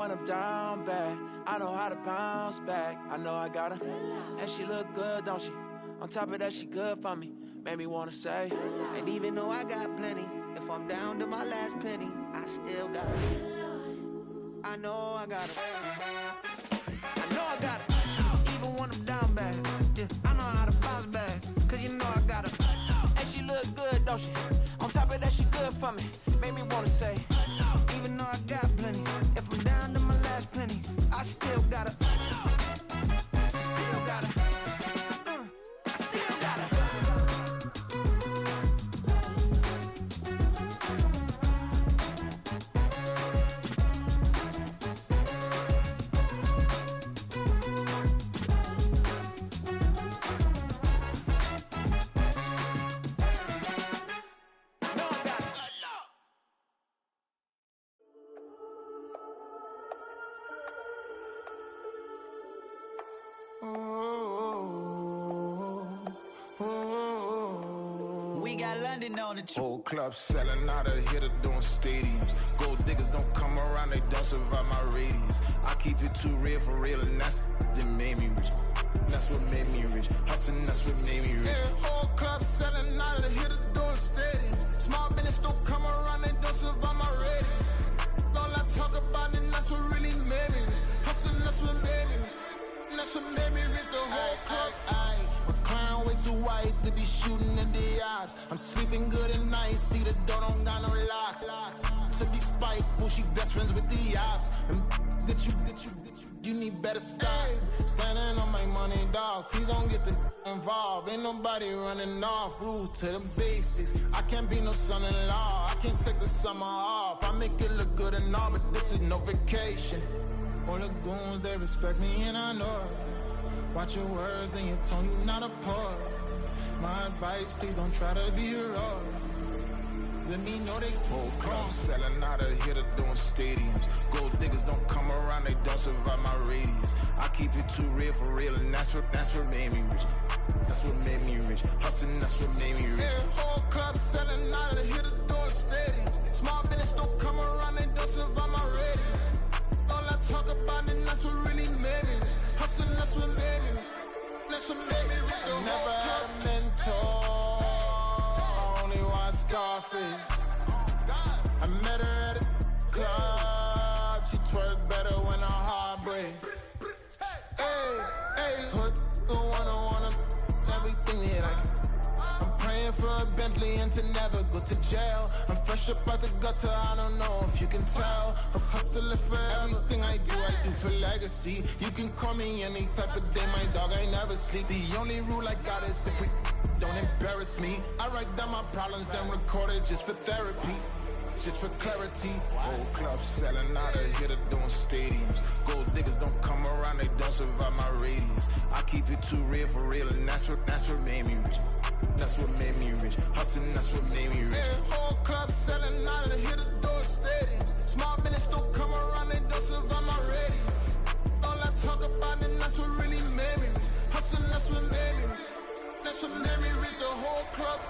When I'm down bad, I know how to bounce back. I know I got her, and she look good, don't she? On top of that, she good for me. Made me wanna say, and even though I got plenty, if I'm down to my last penny, I still got her. I know I got her. I know I got her. Even when I'm down bad, yeah, I know how to bounce back. Cause you know I got her. and she look good, don't she? On top of that, she good for me. Made me wanna say, even though I got plenty, if I'm down to my last penny, I still got her. I still got her. I still got her. We got London on the Whole club selling out of hitter doing stadiums. Gold diggers don't come around, they don't survive my radius. I keep it too real for real, and that's that made me rich. That's what made me rich. Hustling, that's what made me rich. Yeah, whole club selling out of hitters doing stadiums. Small business don't come around, they don't survive my radius. All I talk about, and that's what really made me rich. Hustling, that's what made me rich. That's what made me rich. The whole club. McLaren way too white to be shooting in the eyes. I'm sleeping good at night, see the door don't got no locks. To be spiteful, she best friends with the ops. And you need better stop. Standing on my money, dog. Please don't get the involved. Ain't nobody running off. Rules to the basics. I can't be no son-in-law. I can't take the summer off. I make it look good and all, but this is no vacation. All the goons, they respect me and I know it. Watch your words and your tone, you not a poet. My advice, please don't try to be heroic. Let me know they whole club selling out of hitter doing stadiums. Gold diggers don't come around, they don't survive my radius. I keep it too real for real, and that's what made me rich. That's what made me rich. Hustling, that's what made me rich. Yeah, whole club selling out of hitters doing stadiums. Small business don't come around, they don't survive my radius. All I talk about, and that's what really made me rich. Hustling, that's what made me rich. That's what made me rich. I never had a mentor. I only watch Scarface. I met her at a club. She twerk better when her heart breaks. Hey, put the one everything that I get. I'm praying for a Bentley and to never go to jail. I'm fresh up out the gutter, I don't know if you can tell. I'm hustling for everything I do for legacy. You can call me any type of day, my dog, I never sleep. The only rule I got is if we don't embarrass me. I write down my problems, then record it just for therapy. Just for clarity. Whole club selling out of hitter doing stadiums. Gold diggers don't come around, they don't survive my radius. I keep it too real for real, and that's what made me rich. That's what made me rich. Hustling, that's what made me rich. Yeah, whole club selling out of hitters doing stadiums. Small business don't come around, they don't survive my radius. All I talk about, and that's what really made me rich. Hustling, that's what made me rich. That's what made me rich. The whole club.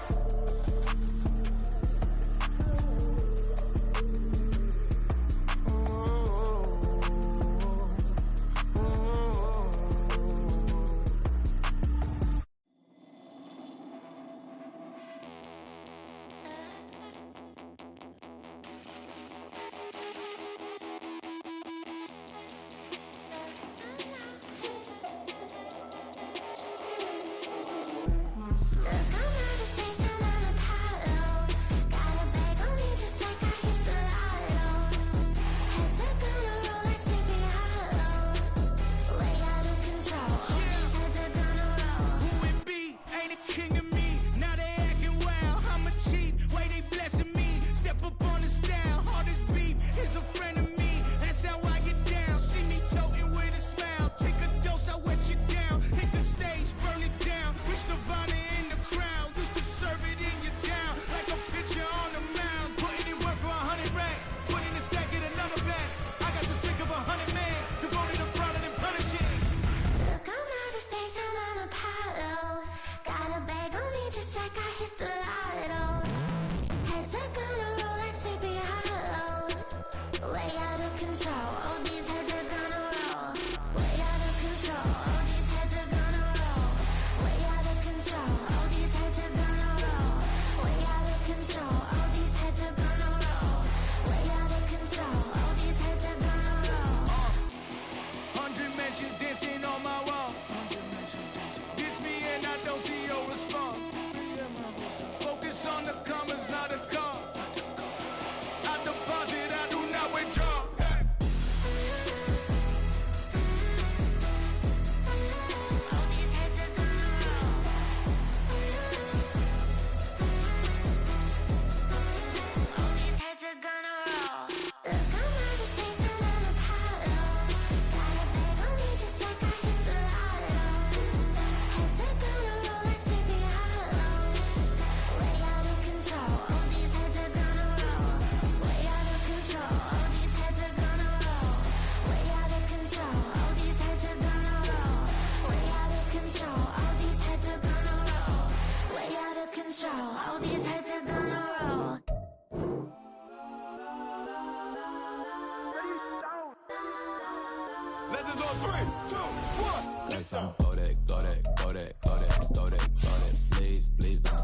Legends on 3, 2, 1. Yes, I'm go that, go that, go that, go that, go that, go that. Please, please don't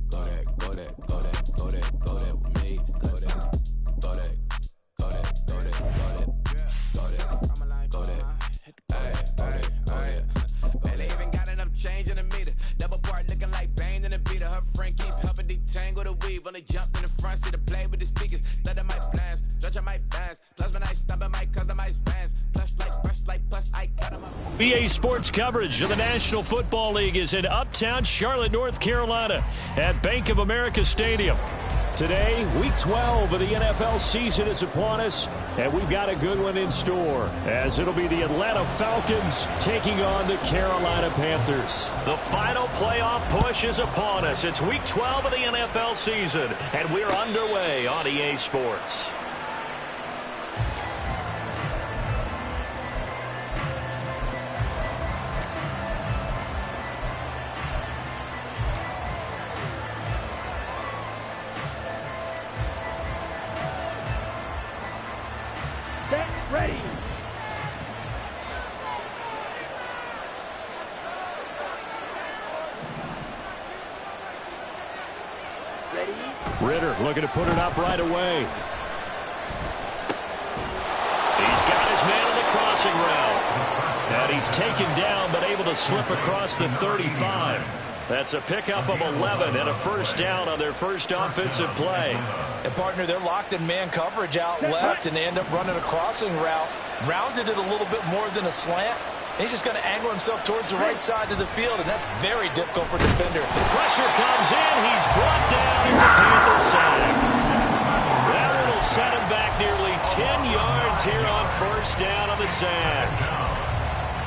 go that, go that, go that, go that, go that with me. Go that, go that, go that, go that, go that, go that, go that. And they even got enough change in the meter. Double part looking like Bane in the beater. Her friend keep helping detangle the weave. When they jumped in the front seat to play with the speakers. Let them might blast, stretch might dance. Plasma night, stumping might customize fans. Plush like brush like plus I cut them up. BA Sports coverage of the National Football League is in Uptown Charlotte, North Carolina at Bank of America Stadium. Today, Week 12 of the NFL season is upon us, and we've got a good one in store, as it'll be the Atlanta Falcons taking on the Carolina Panthers. The final playoff push is upon us. It's Week 12 of the NFL season, and we're underway on EA Sports. Ready. Ridder looking to put it up right away. He's got his man on the crossing route. And he's taken down, but able to slip across the 35. That's a pickup of 11 and a first down on their first offensive play. And, partner, they're locked in man coverage out left, and they end up running a crossing route. Rounded it a little bit more than a slant. And he's just going to angle himself towards the right side of the field, and that's very difficult for a defender. Pressure comes in. He's brought down. It's a Panther sack. That will set him back nearly 10 yards here on first down on the sack.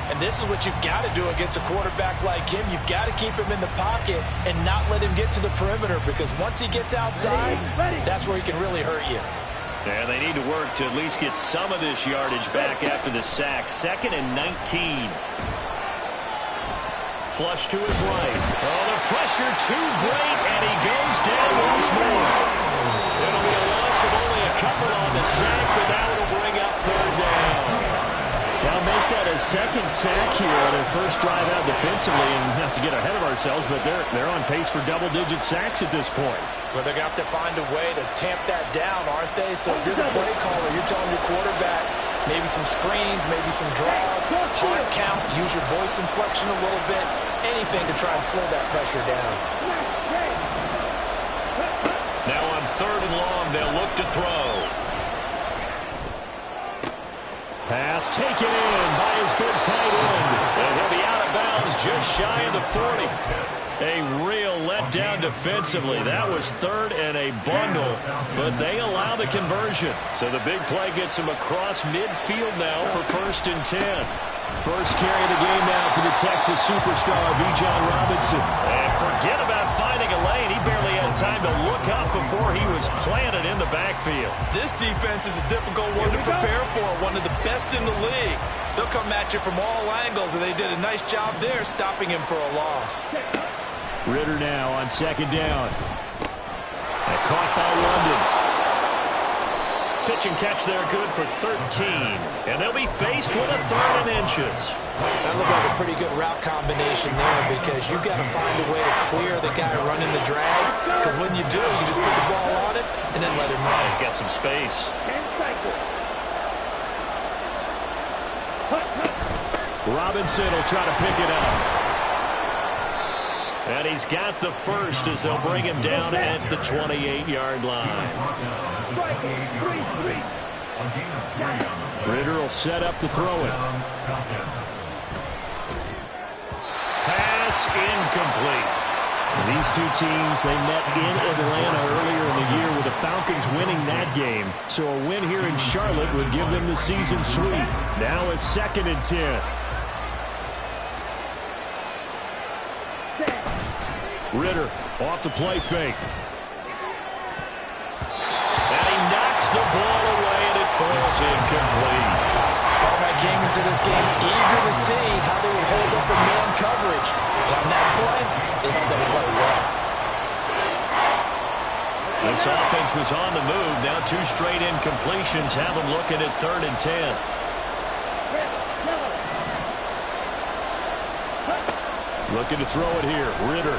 And this is what you've got to do against a quarterback like him. You've got to keep him in the pocket and not let him get to the perimeter, because once he gets outside, that's where he can really hurt you. And they need to work to at least get some of this yardage back after the sack. 2nd and 19. Flush to his right. Oh, the pressure too great, and he goes down once more. It'll be a loss of only a couple on the sack, but that will bring up 3rd down. Now make that a second sack here on their first drive out defensively, and not to get ahead of ourselves, but they're on pace for double-digit sacks at this point. Well, they're going to have to find a way to tamp that down, aren't they? So if you're the play caller, you're telling your quarterback maybe some screens, maybe some draws, hard count, use your voice inflection a little bit, anything to try and slow that pressure down. Now on 3rd and long, they'll look to throw. Pass taken in by his big tight end. And he'll be out of bounds just shy of the 40. A real letdown defensively. That was 3rd and a bundle, but they allow the conversion. So the big play gets him across midfield now for 1st and 10. First carry of the game now for the Texas superstar, Bijan Robinson. And forget about finding a lane. He barely had time to look up before he was planted in the backfield. This defense is a difficult one to prepare for, one of the best in the league. They'll come at you from all angles, and they did a nice job there stopping him for a loss. Ridder now on 2nd down. And caught by London. Pitch and catch there good for 13. And they'll be faced with a 3rd and inches. That looked like a pretty good route combination there, because you've got to find a way to clear the guy running the drag, because when you do, you just put the ball on it and then let him run. He's got some space. Robinson will try to pick it up. And he's got the first as they'll bring him down at the 28-yard line. Ridder will set up to throw it. Pass incomplete. These two teams, they met in Atlanta earlier in the year with the Falcons winning that game. So a win here in Charlotte would give them the season sweep. Now a 2nd and 10. Ridder off the play fake. And he knocks the ball away, and it falls incomplete. Ballback came into this game eager to see how they would hold up in man coverage. And on that play, they held up quite well. This offense was on the move. Now 2 straight incompletions have them looking at 3rd and 10. Looking to throw it here. Ritter.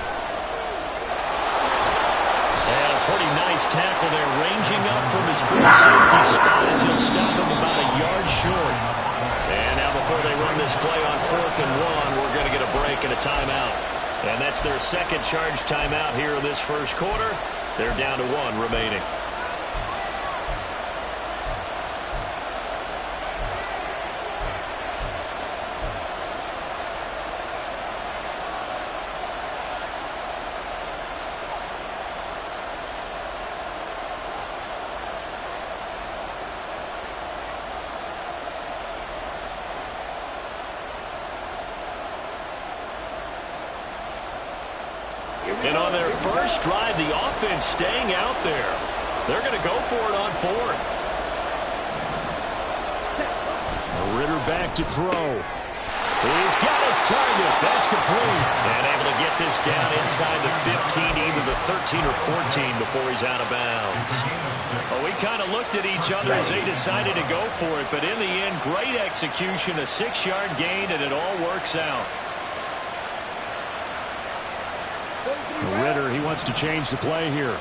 And a pretty nice tackle there, ranging up from his full safety spot as he'll stop him about a yard short. And now before they run this play on 4th and 1, we're going to get a break and a timeout. And that's their second charge timeout here in this first quarter. They're down to 1 remaining. And on their first drive, the offense staying out there. They're going to go for it on 4th. Ritter back to throw. He's got his target. That's complete. And able to get this down inside the 15, either the 13 or 14 before he's out of bounds. Well, we kind of looked at each other as they decided to go for it. But in the end, great execution, a 6-yard gain, and it all works out. Ritter, he wants to change the play here.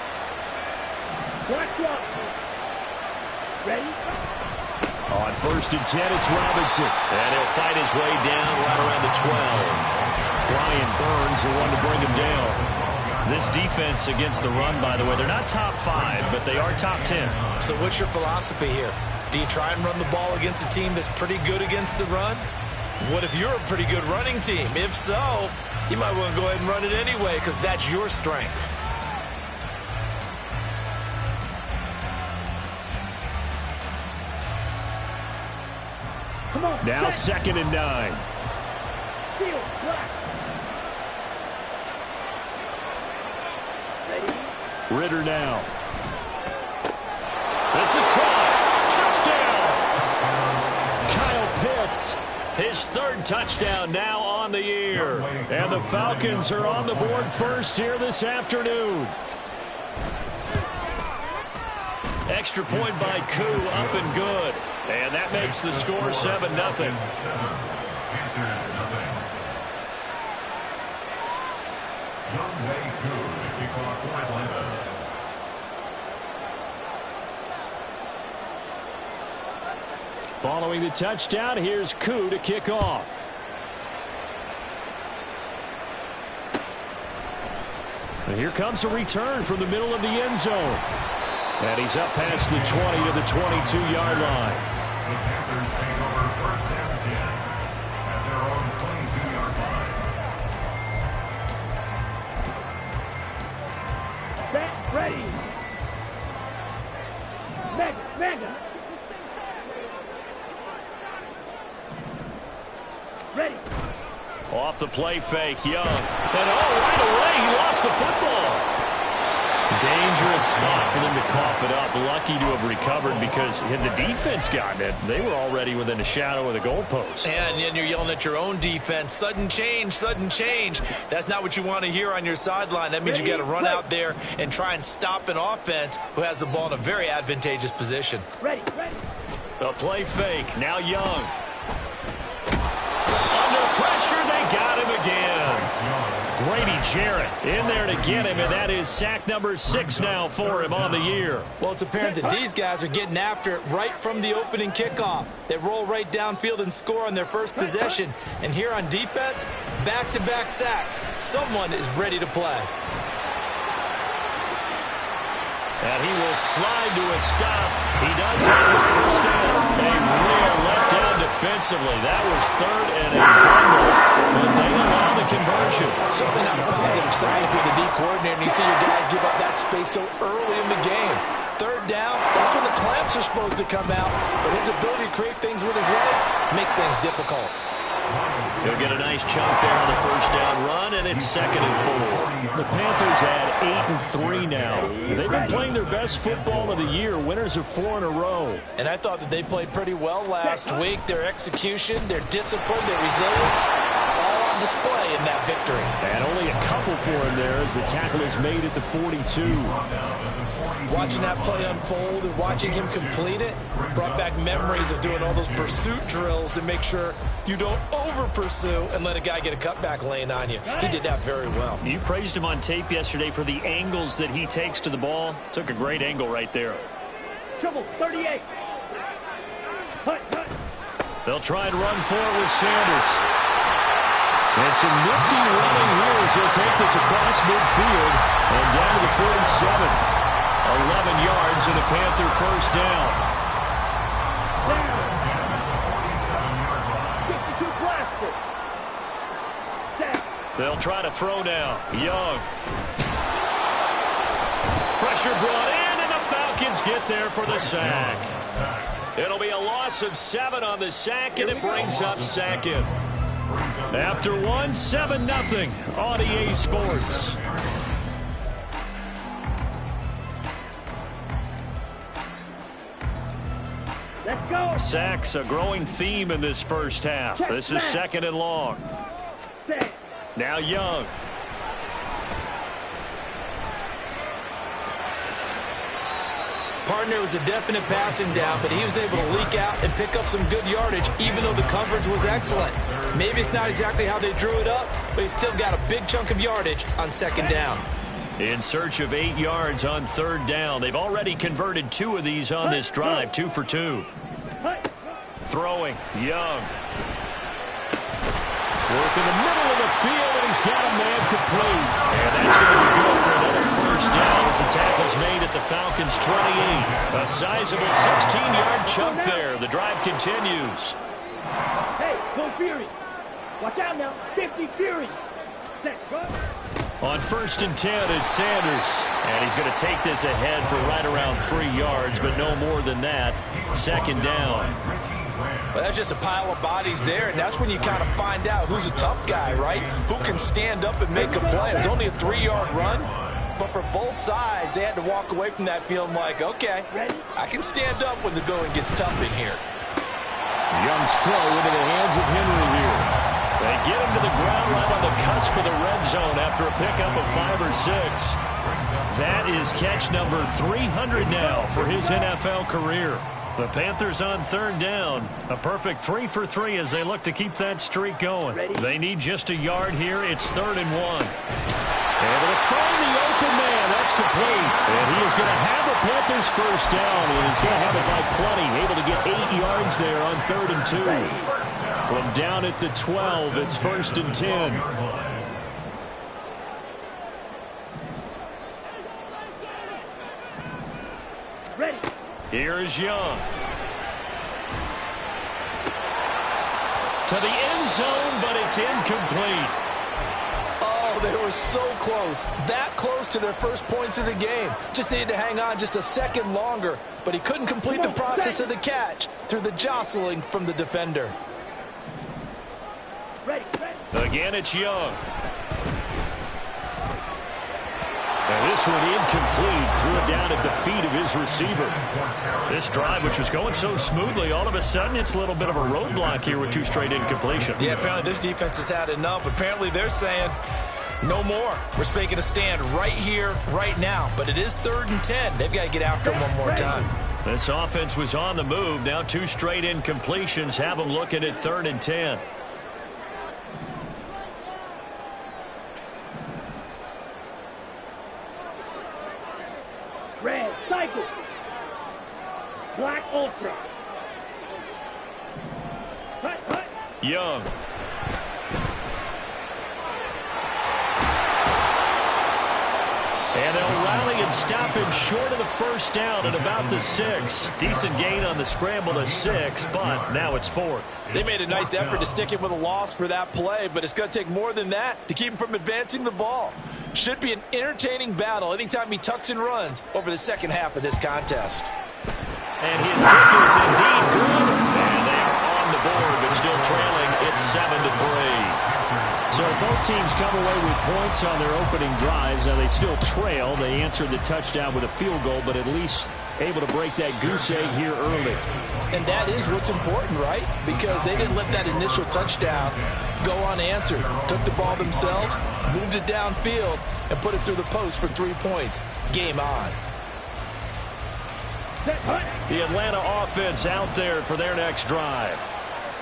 Ready? On 1st and 10, it's Robinson. And he'll fight his way down right around the 12. Brian Burns, the one to bring him down. This defense against the run, by the way, they're not top 5, but they are top 10. So what's your philosophy here? Do you try and run the ball against a team that's pretty good against the run? What if you're a pretty good running team? If so, you might want to go ahead and run it anyway because that's your strength. Come on, now set. 2nd and 9. Field, black. Ready? Ritter now. This is caught. Touchdown. Kyle Pitts. His 3rd touchdown now on the year. And the Falcons are on the board first here this afternoon. Extra point by Koo, up and good. And that makes the score 7-0. Following the touchdown, here's Koo to kick off. And here comes a return from the middle of the end zone. And he's up past the 20 to the 22-yard line. The Panthers take over 1st and 10 at their own 22-yard line. Back, ready. Mega. Ready. Off the play fake, Young. And right away, he lost the football. Dangerous spot for them to cough it up. Lucky to have recovered because had the defense gotten it, they were already within a shadow of the goalpost. And you're yelling at your own defense. Sudden change, sudden change. That's not what you want to hear on your sideline. That means you got to run out there and try and stop an offense who has the ball in a very advantageous position. Ready. The play fake. Now Young. Under pressure, they got him again. Grady Jarrett in there to get him, and that is sack number 6 now for him on the year. Well, it's apparent that these guys are getting after it right from the opening kickoff. They roll right downfield and score on their first possession. And here on defense, back-to-back sacks. Someone is ready to play. And he will slide to a stop. He does have the first down. A real letdown defensively. That was 3rd and a bundle, but they allow the conversion. Something on the positive side if you're the D coordinator and you see your guys give up that space so early in the game. 3rd down, that's when the clamps are supposed to come out, but his ability to create things with his legs makes things difficult. He'll get a nice chunk there on the first down run, and it's 2nd and 4. The Panthers had 8-3 now. They've been playing their best football of the year, winners of 4 in a row. And I thought that they played pretty well last week. Their execution, their discipline, their resilience, all on display in that victory. And only a couple for him there as the tackle is made at the 42. Watching that play unfold and watching him complete it brought back memories of doing all those pursuit drills to make sure you don't over-pursue and let a guy get a cutback lane on you. He did that very well. You praised him on tape yesterday for the angles that he takes to the ball. Took a great angle right there. Triple 38. Hut. They'll try and run for it with Sanders. And some nifty running here as he'll take this across midfield and down to the 47. 11 yards and a Panther first down. 52 plastic. They'll try to throw now. Young. Pressure brought in, and the Falcons get there for the sack. It'll be a loss of 7 on the sack, and it brings up second. After 1, 7-0 on EA Sports. Let's go. Sacks a growing theme in this first half. This is 2nd and long. Now Young. Partner was a definite passing down, but he was able to leak out and pick up some good yardage, even though the coverage was excellent. Maybe it's not exactly how they drew it up, but he still got a big chunk of yardage on 2nd down. In search of 8 yards on 3rd down. They've already converted 2 of these on this drive, 2 for 2. Throwing, Young. Work in the middle of the field, and he's got a man complete. And that's going to be good for another first down as the tackle's made at the Falcons' 28. A sizable 16-yard chunk there. The drive continues. Hey, go Fury. Watch out now. 50 Fury. Set, go. On 1st and 10, it's Sanders. And he's going to take this ahead for right around 3 yards, but no more than that. 2nd down. Well, that's just a pile of bodies there, and that's when you kind of find out who's a tough guy, right? Who can stand up and make a play. It was only a 3-yard run, but for both sides, they had to walk away from that feeling like, okay, I can stand up when the going gets tough in here. Young's throw into the hands of Henry here. They get him to the ground right on the cusp of the red zone after a pickup of 5 or 6. That is catch number 300 now for his NFL career. The Panthers on 3rd down. A perfect 3 for 3 as they look to keep that streak going. They need just a yard here. It's 3rd and 1. Able to find the open man. That's complete. And he is going to have the Panthers first down. And he's going to have it by plenty. Able to get 8 yards there on 3rd and 2. From down at the 12, it's 1st and 10. Ready. Here's Young. To the end zone, but it's incomplete. Oh, they were so close. That close to their first points of the game. Just needed to hang on just a second longer, but he couldn't complete the process of the catch through the jostling from the defender. Ready. Again, it's Young. And this one incomplete. Threw it down at the feet of his receiver. This drive, which was going so smoothly, all of a sudden it's a little bit of a roadblock here with 2 straight incompletions. Yeah, apparently this defense has had enough. Apparently they're saying, no more. We're making a stand right here, right now. But it is 3rd and 10. They've got to get after him one more time. This offense was on the move. Now 2 straight incompletions have them looking at 3rd and 10. Red, cycle. Black Ultra. Hut. Young. And they'll rally and stop him short of the first down at about the 6. Decent gain on the scramble to 6, but now it's 4th. They made a nice effort to stick him with a loss for that play, but it's going to take more than that to keep him from advancing the ball. Should be an entertaining battle anytime he tucks and runs over the second half of this contest. And his kick is indeed good. And they are on the board, but still trailing. It's 7-3. So both teams come away with points on their opening drives. Now they still trail. They answered the touchdown with a field goal, but at least able to break that goose egg here early. And that is what's important, right? Because they didn't let that initial touchdown go unanswered. Took the ball themselves, moved it downfield, and put it through the post for 3 points. Game on. The Atlanta offense out there for their next drive.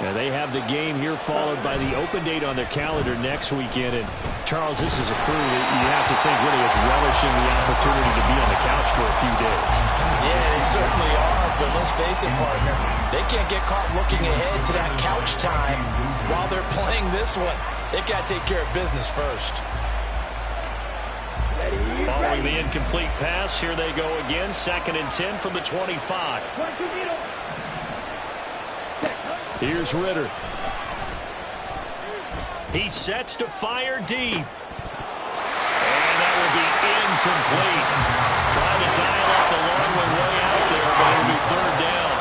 And they have the game here followed by the open date on their calendar next weekend. And, Charles, this is a crew that you have to think really is relishing the opportunity to be on the couch for a few days. Yeah, they certainly are, but let's face it, partner. They can't get caught looking ahead to that couch time while they're playing this one. They've got to take care of business first. Following the incomplete pass, here they go again. 2nd and 10 from the 25. Here's Ritter. He sets to fire deep. And that will be incomplete. Trying to dial up the long one way out there, but it'll be 3rd down.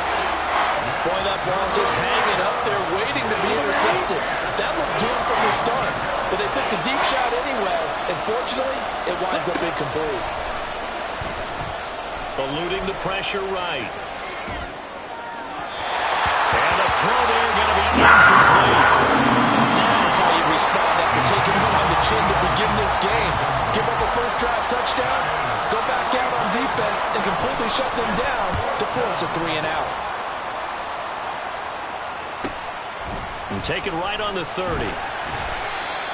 Boy, that ball's just hanging up there waiting to be intercepted. That looked doomed from the start, but they took the deep shot anyway, and fortunately, it winds up incomplete. Eluding the pressure right. And the throw there going to be incomplete. That's how you respond after taking one on the chin to begin this game. Give up a first drive touchdown, go back out on defense, and completely shut them down to force a 3-and-out. And taken right on the 30.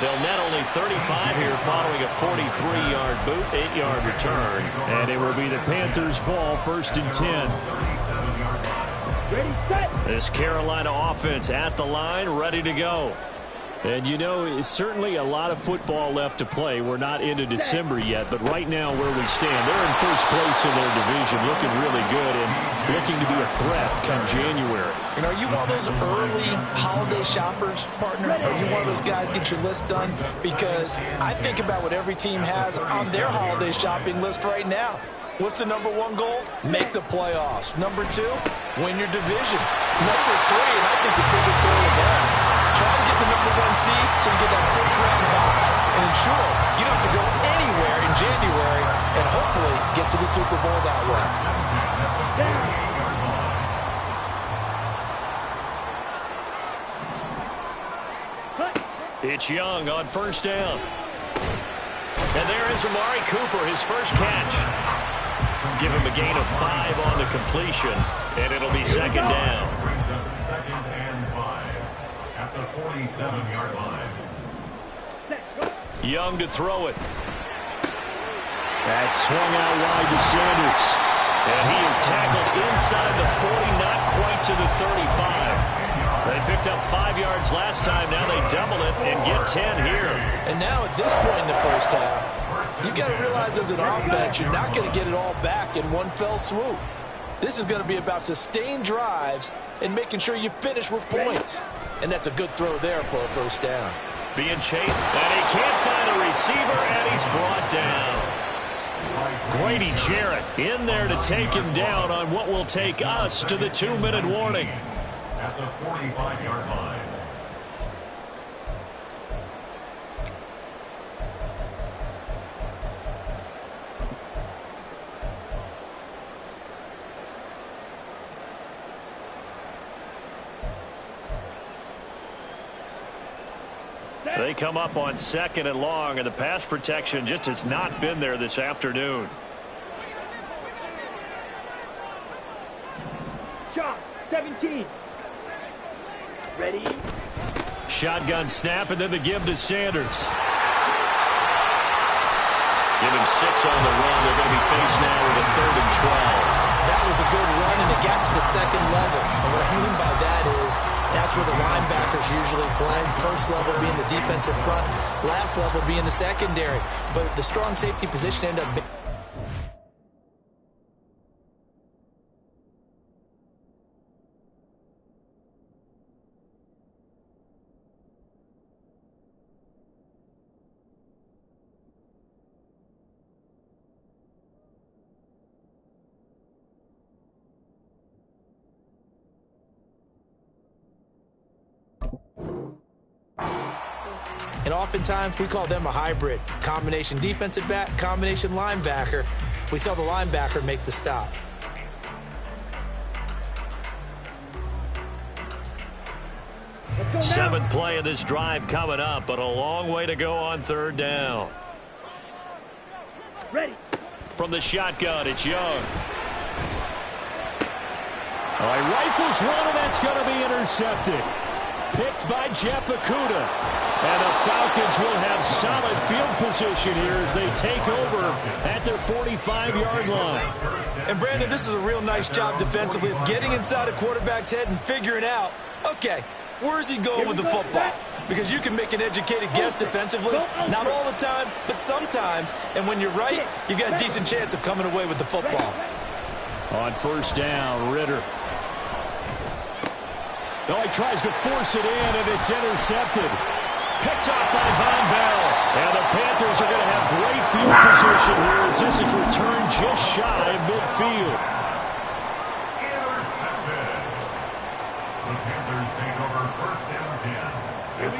They'll net only 35 here following a 43-yard boot, 8-yard return. And it will be the Panthers' ball, 1st and 10. This Carolina offense at the line, ready to go. And, you know, it's certainly a lot of football left to play. We're not into December yet, but right now where we stand, they're in first place in their division, looking really good and looking to be a threat come January. And are you one of those early holiday shoppers, partner? Are you one of those guys get your list done? Because I think about what every team has on their holiday shopping list right now. What's the number 1 goal? Make the playoffs. Number 2, win your division. Number 3, and I think the biggest goal of all, try to get the number 1 seed so you get that first-round bye and ensure you don't have to go anywhere in January and hopefully get to the Super Bowl that way. It's Young on 1st down. And there is Amari Cooper, his first catch. Give him a gain of 5 on the completion, and it'll be 2nd down. Brings up 2nd and 5 at the 47-yard line. Young to throw it. That's swung out wide to Sanders. And he is tackled inside the 40, not quite to the 35. They picked up 5 yards last time. Now they double it and get 10 here. And now at this point in the first half, you've got to realize as an offense, you're not going to get it all back in one fell swoop. This is going to be about sustained drives and making sure you finish with points. And that's a good throw there for a first down. Being chased, and he can't find a receiver, and he's brought down. Grady Jarrett in there to take him down on what will take us to the 2-minute warning. At the 45-yard line. They come up on 2nd and long, and the pass protection just has not been there this afternoon. Shot, 17. Ready? Shotgun snap, and then the give to Sanders. Give him 6 on the run. They're going to be faced now with a 3rd and 12. That was a good run, and it got to the 2nd level. And what I mean by that is that's where the linebackers usually play. First level being the defensive front, last level being the secondary. But the strong safety position ended up... And oftentimes we call them a hybrid. Combination defensive back, combination linebacker. We saw the linebacker make the stop. Seventh play of this drive coming up, but a long way to go on 3rd down. Ready. From the shotgun, it's Young. All right, rifles one, and that's going to be intercepted. Picked by Jeff Okudah. And the Falcons will have solid field position here as they take over at their 45-yard line. And, Brandon, this is a real nice job defensively of getting inside a quarterback's head and figuring out, okay, where's he going with the football? Because you can make an educated guess defensively, not all the time, but sometimes. And when you're right, you've got a decent chance of coming away with the football. On first down, Ritter. Oh, he tries to force it in, and it's intercepted. Picked off by Von Bell. And the Panthers are going to have great field position here as this is returned just shy of midfield.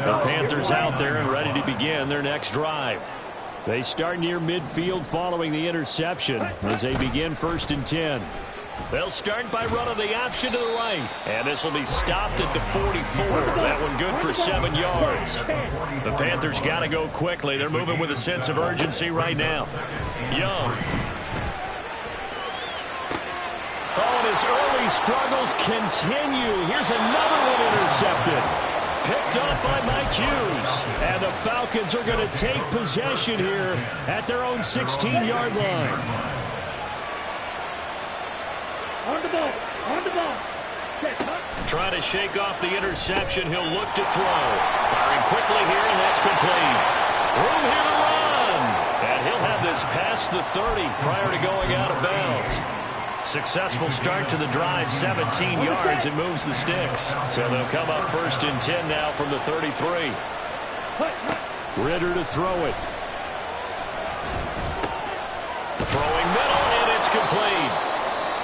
The Panthers out there and ready to begin their next drive. They start near midfield following the interception as they begin 1st and 10. They'll start by running the option to the right. And this will be stopped at the 44. That one good for 7 yards. The Panthers got to go quickly. They're moving with a sense of urgency right now. Young. Oh, and his early struggles continue. Here's another one intercepted. Picked off by Mike Hughes. And the Falcons are going to take possession here at their own 16-yard line. On the ball. On the ball. Trying to shake off the interception. He'll look to throw. Firing quickly here, and that's complete. Room here to run. And he'll have this past the 30 prior to going out of bounds. Successful start to the drive, 17 yards, and moves the sticks. So they'll come up 1st and 10 now from the 33. Ritter to throw it. Throwing middle, and it's complete.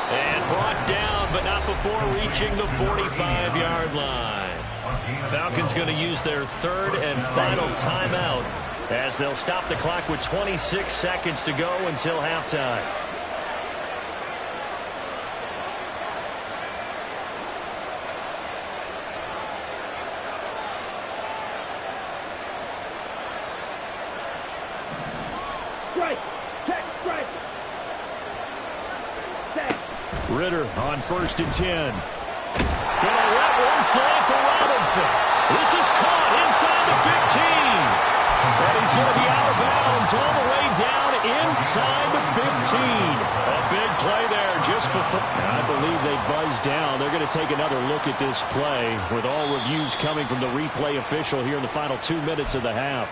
And brought down, but not before reaching the 45-yard line. Falcons going to use their 3rd and final timeout as they'll stop the clock with 26 seconds to go until halftime. Ritter on 1st and 10. Gonna let one fly for Robinson. This is caught inside the 15. And he's going to be out of bounds all the way down inside the 15. A big play there just before. I believe they buzzed down. They're going to take another look at this play with all reviews coming from the replay official here in the final 2 minutes of the half.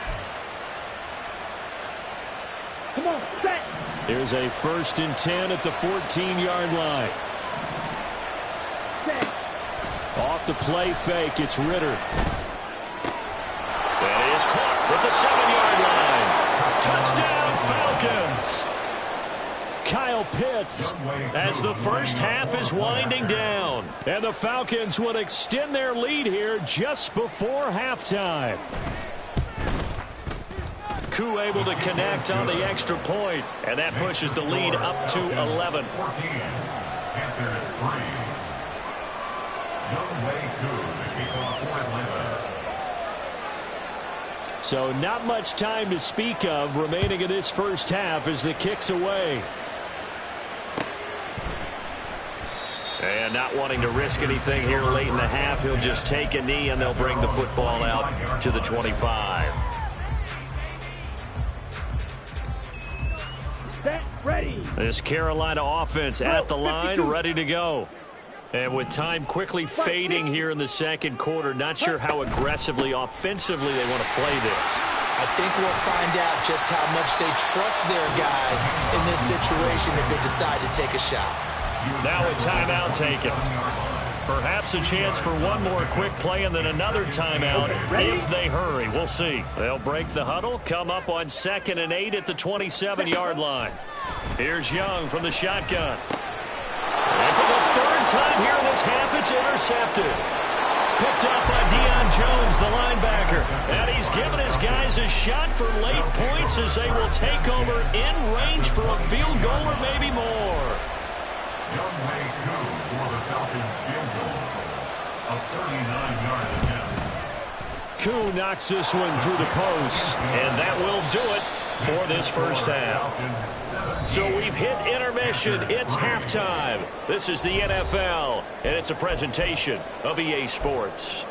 Come on, set. Here's a 1st and 10 at the 14-yard line. Set. Off the play fake, it's Ritter. And he is caught with the 7-yard line. Touchdown, Falcons. Kyle Pitts as the first half is winding down. And the Falcons would extend their lead here just before halftime. Koo able to connect on the extra point, and that pushes the lead up to 11. So not much time to speak of remaining in this first half as the kick's away. And not wanting to risk anything here late in the half, he'll just take a knee and they'll bring the football out to the 25. Ready. This Carolina offense at the line, ready to go. And with time quickly fading here in the second quarter, not sure how aggressively, offensively they want to play this. I think we'll find out just how much they trust their guys in this situation if they decide to take a shot. Now a timeout taken. Perhaps a chance for one more quick play and then another timeout if they hurry. We'll see. They'll break the huddle, come up on 2nd and 8 at the 27-yard line. Here's Young from the shotgun. And for the 3rd time here in this half, it's intercepted. Picked up by Deion Jones, the linebacker. And he's given his guys a shot for late points as they will take over in range for a field goal or maybe more. Younghoe Koo for the Falcons field goal. A 39-yard attempt. Koo knocks this one through the post, and that will do it for this first half. So we've hit intermission. It's halftime. This is the NFL, and it's a presentation of EA Sports.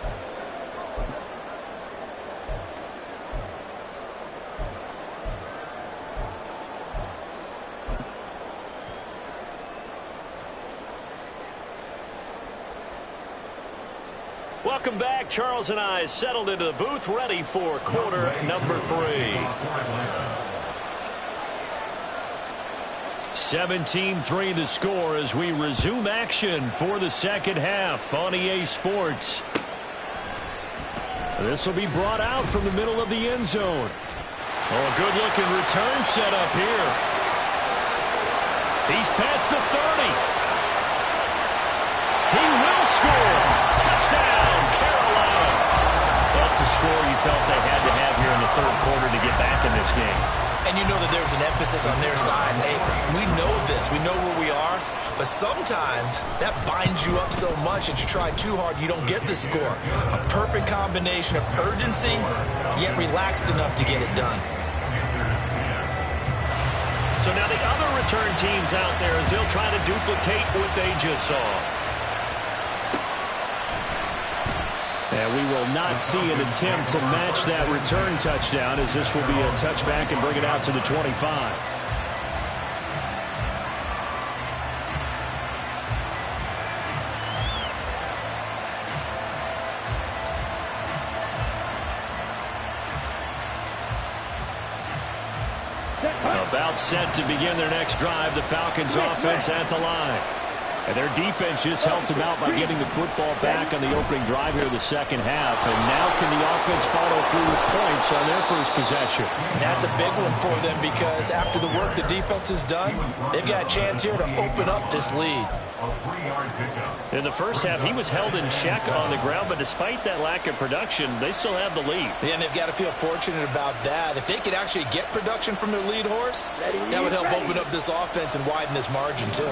Welcome back. Charles and I settled into the booth, ready for quarter number 3. 17-3 the score as we resume action for the second half on EA Sports. This will be brought out from the middle of the end zone. Oh, a good-looking return set up here. He's past the 30. He will score. Touchdown, Carolina. That's a score you felt they had to have here in the third quarter to get back in this game. And you know that there's an emphasis on their side. Hey, we know this. We know where we are. But sometimes that binds you up so much that you try too hard, you don't get the score. A perfect combination of urgency, yet relaxed enough to get it done. So now the other return teams out there as they'll try to duplicate what they just saw. And we will not see an attempt to match that return touchdown as this will be a touchback and bring it out to the 25. About set to begin their next drive, the Falcons offense at the line. And their defense just helped them out by getting the football back on the opening drive here in the second half. And now can the offense follow through with points on their first possession? That's a big one for them because after the work the defense has done, they've got a chance here to open up this lead. In the first half, he was held in check on the ground, but despite that lack of production, they still have the lead. Yeah, and they've got to feel fortunate about that. If they could actually get production from their lead horse, that would help open up this offense and widen this margin too.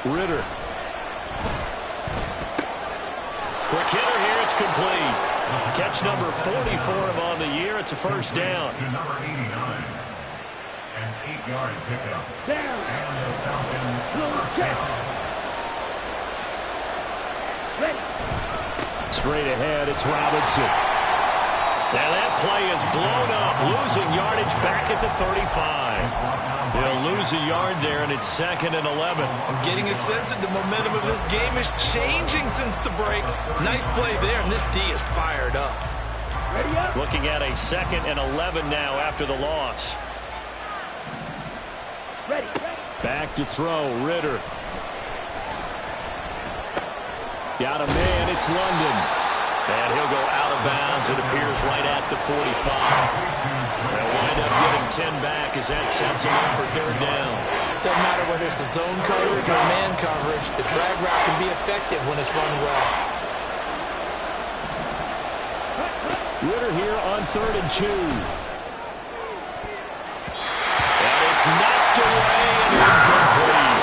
Ritter. Quick hitter here. It's complete. Catch number 40 for him on the year. It's a first down. To number 89. An 8-yard pickup. Down. And the Falcons Check. Ready. Straight ahead, it's Robinson. Now that play is blown up, losing yardage back at the 35. They'll lose a yard there, and it's 2nd and 11. I'm getting a sense that the momentum of this game is changing since the break. Nice play there, and this D is fired up. Ready up. Looking at a 2nd and 11 now after the loss. Ready. Back to throw, Ritter. Got a man, it's London. And he'll go out of bounds. It appears right at the 45. They'll wind up getting 10 back as that sets him up for third down. Doesn't matter whether it's a zone coverage or man coverage. The drag route can be effective when it's run well. Ritter here on 3rd and 2. And it's knocked away and incomplete.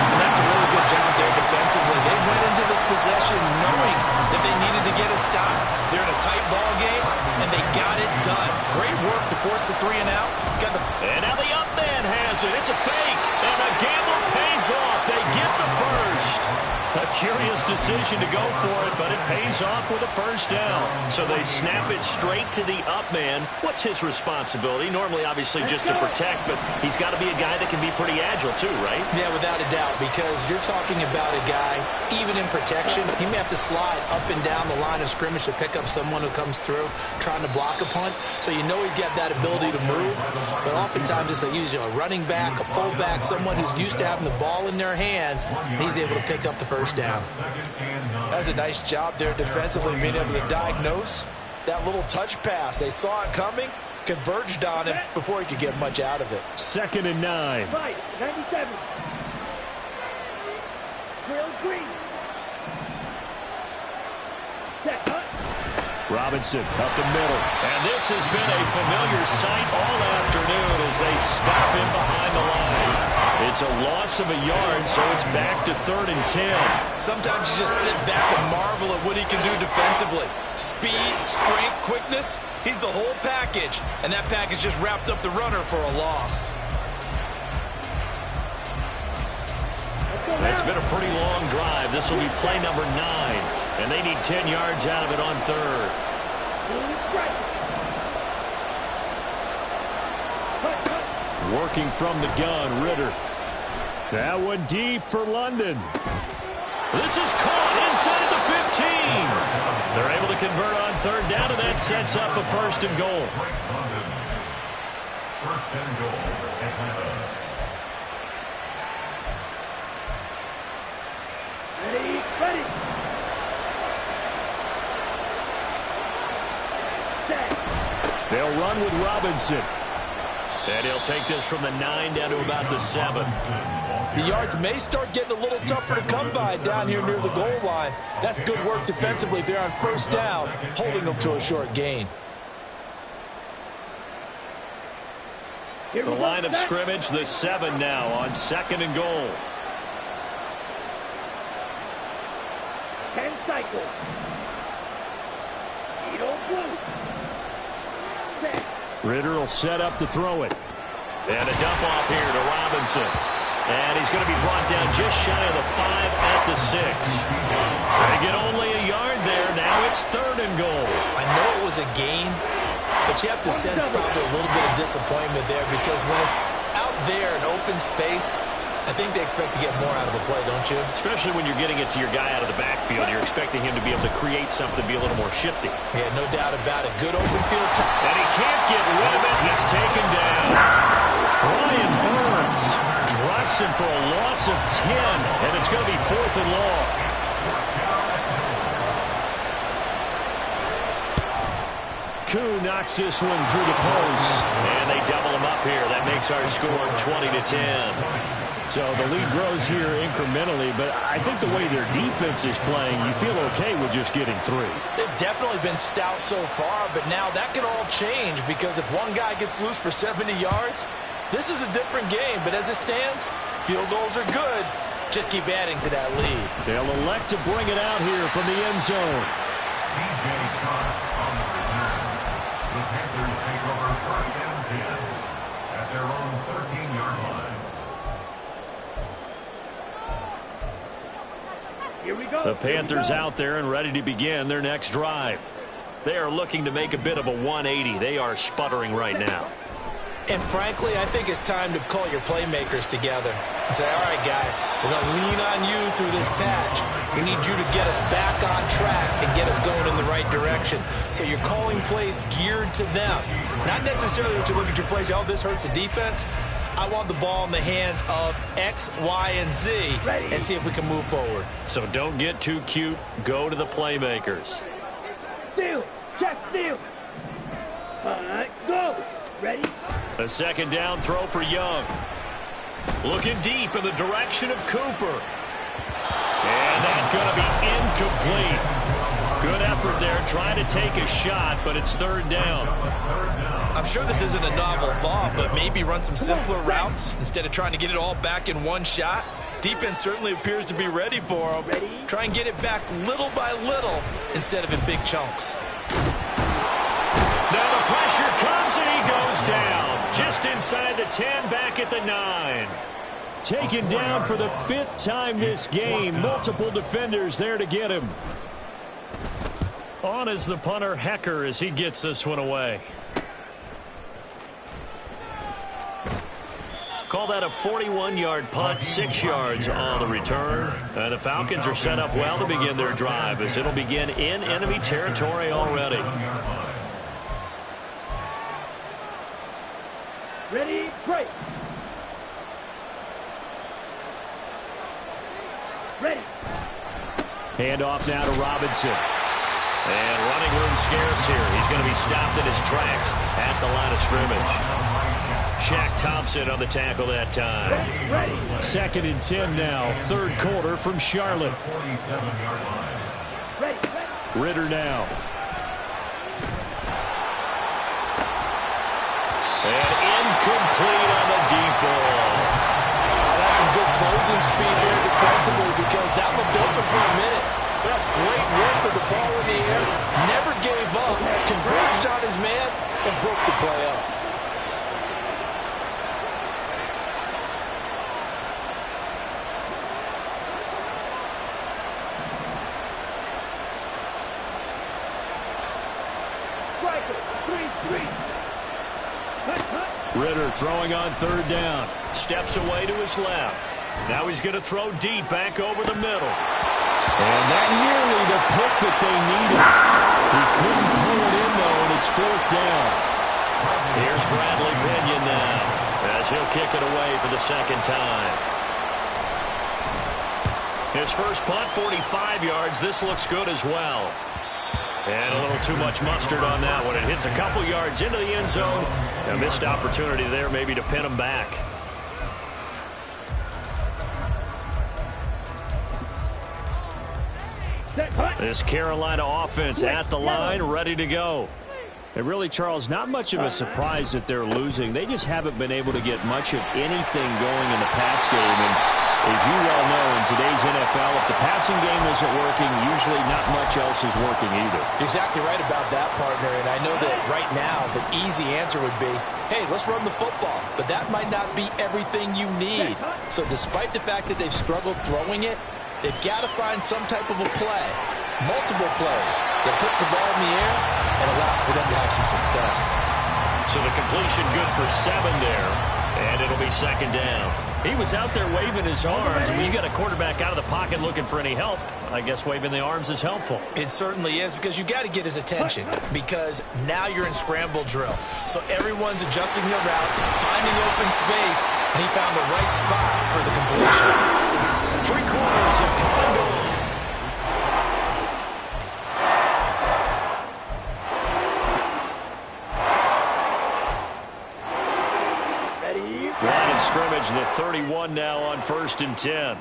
And that's a really good job there defensively. They went into this possession knowing that they needed to get a stop. They're in a tight ball game, and they got it done. Great work to force the 3 and out. And now the up man has it. It's a fake, and the gamble pays off. They get the first. A curious decision to go for it, but it pays off with a first down. So they snap it straight to the up man. What's his responsibility? Normally, obviously, just to protect, but he's got to be a guy that can be pretty agile too, right? Yeah, without a doubt, because you're talking about a guy, even in protection, he may have to slide up and down the line of scrimmage to pick up someone who comes through trying to block a punt. So you know he's got that ability to move, but oftentimes it's usually a running back, a fullback, someone who's used to having the ball in their hands, and he's able to pick up the first down. That's a nice job there defensively, being able to diagnose that little touch pass. They saw it coming, converged on him before he could get much out of it. 2nd and 9. Right, 97. Drill green. Set, huh? Robinson up the middle. And this has been a familiar sight all afternoon as they stop him behind the line. It's a loss of a yard, so it's back to 3rd and 10. Sometimes you just sit back and marvel at what he can do defensively. Speed, strength, quickness. He's the whole package. And that package just wrapped up the runner for a loss. That's been a pretty long drive. This will be play number 9. And they need 10 yards out of it on third. Working from the gun, Ritter. That one deep for London. This is caught inside the 15. They're able to convert on third down, and that sets up a 1st and goal. First and goal, Atlanta. Ready. They'll run with Robinson. And he'll take this from the 9 down to about the 7. The yards may start getting a little tougher to come by down here near the goal line. That's good work defensively there on 1st down, holding them to a short gain. The line of scrimmage, the 7 now on 2nd and goal. 10 cycles. Ritter will set up to throw it. And a dump off here to Robinson. And he's going to be brought down just shy of the 5 at the 6. They get only a yard there. Now it's 3rd and goal. I know it was a gain, but you have to sense probably a little bit of disappointment there because when it's out there in open space, I think they expect to get more out of a play, don't you? Especially when you're getting it to your guy out of the backfield. You're expecting him to be able to create something, be a little more shifty. Yeah, no doubt about it. Good open field time. And he can't get rid of it. He's taken down. Brian Burns drops him for a loss of 10, and it's going to be 4th and long. Koo knocks this one through the post, and they double him up here. That makes our score 20-10. So the lead grows here incrementally, but I think the way their defense is playing, you feel okay with just getting 3. They've definitely been stout so far, but now that could all change because if one guy gets loose for 70 yards, this is a different game. But as it stands, field goals are good. Just keep adding to that lead. They'll elect to bring it out here from the end zone. DJ Chark on the return. The Panthers take over 1st and 10 at their own 13-yard line. Here we go. The Panthers out there and ready to begin their next drive. They are looking to make a bit of a 180. They are sputtering right now. And frankly, I think it's time to call your playmakers together and say, all right, guys, we're going to lean on you through this patch. We need you to get us back on track and get us going in the right direction. So you're calling plays geared to them. Not necessarily that you look at your plays, oh, this hurts the defense. I want the ball in the hands of X, Y, and Z and see if we can move forward. So don't get too cute. Go to the playmakers. Steal. Check steal. Go. Ready? A 2nd down throw for Young. Looking deep in the direction of Cooper. And that's going to be incomplete. Good effort there trying to take a shot, but it's 3rd down. I'm sure this isn't a novel thought, but maybe run some simpler routes instead of trying to get it all back in one shot. Defense certainly appears to be ready for them. Try and get it back little by little instead of in big chunks. Now the pressure comes and he goes down. Just inside the 10, back at the 9. Taken down for the 5th time this game. Multiple defenders there to get him. On is the punter, Hecker, as he gets this one away. Call that a 41-yard punt, 6 yards on the return. The Falcons are set up well to begin their drive as it'll begin in enemy territory already. Ready, break. Ready. Handoff now to Robinson. And running room scarce here. He's going to be stopped in his tracks at the line of scrimmage. Shaq Thompson on the tackle that time. Ready. 2nd and 10 now. 3rd quarter from Charlotte. Ready. Ritter now. And incomplete on the deep ball. That's some good closing speed there defensively because that looked open for a minute. That's great work with the Ritter throwing on third down. Steps away to his left. Now he's going to throw deep back over the middle. And that nearly the pick that they needed. He couldn't pull it in, though, and it's fourth down. Here's Bradley Pinion now, as he'll kick it away for the second time. His first punt, 45 yards. This looks good as well. And a little too much mustard on that one. It hits a couple yards into the end zone. A missed opportunity there maybe to pin him back. This Carolina offense at the line, ready to go. And really, Charles, not much of a surprise that they're losing. They just haven't been able to get much of anything going in the pass game. And as you well know, in today's NFL, if the passing game isn't working, usually not much else is working either. You're exactly right about that, partner. And I know that right now the easy answer would be, hey, let's run the football. But that might not be everything you need. So despite the fact that they've struggled throwing it, they've got to find some type of a play, multiple plays, that puts the ball in the air and allows for them to have some success. So the completion good for 7 there, and it'll be second down. He was out there waving his arms, and when you got a quarterback out of the pocket looking for any help, I guess waving the arms is helpful. It certainly is, because you got to get his attention, because now you're in scramble drill. So everyone's adjusting their routes, finding open space, and he found the right spot for the completion. 3 quarters have come and gone. Line of scrimmage, the 31 now on 1st and 10.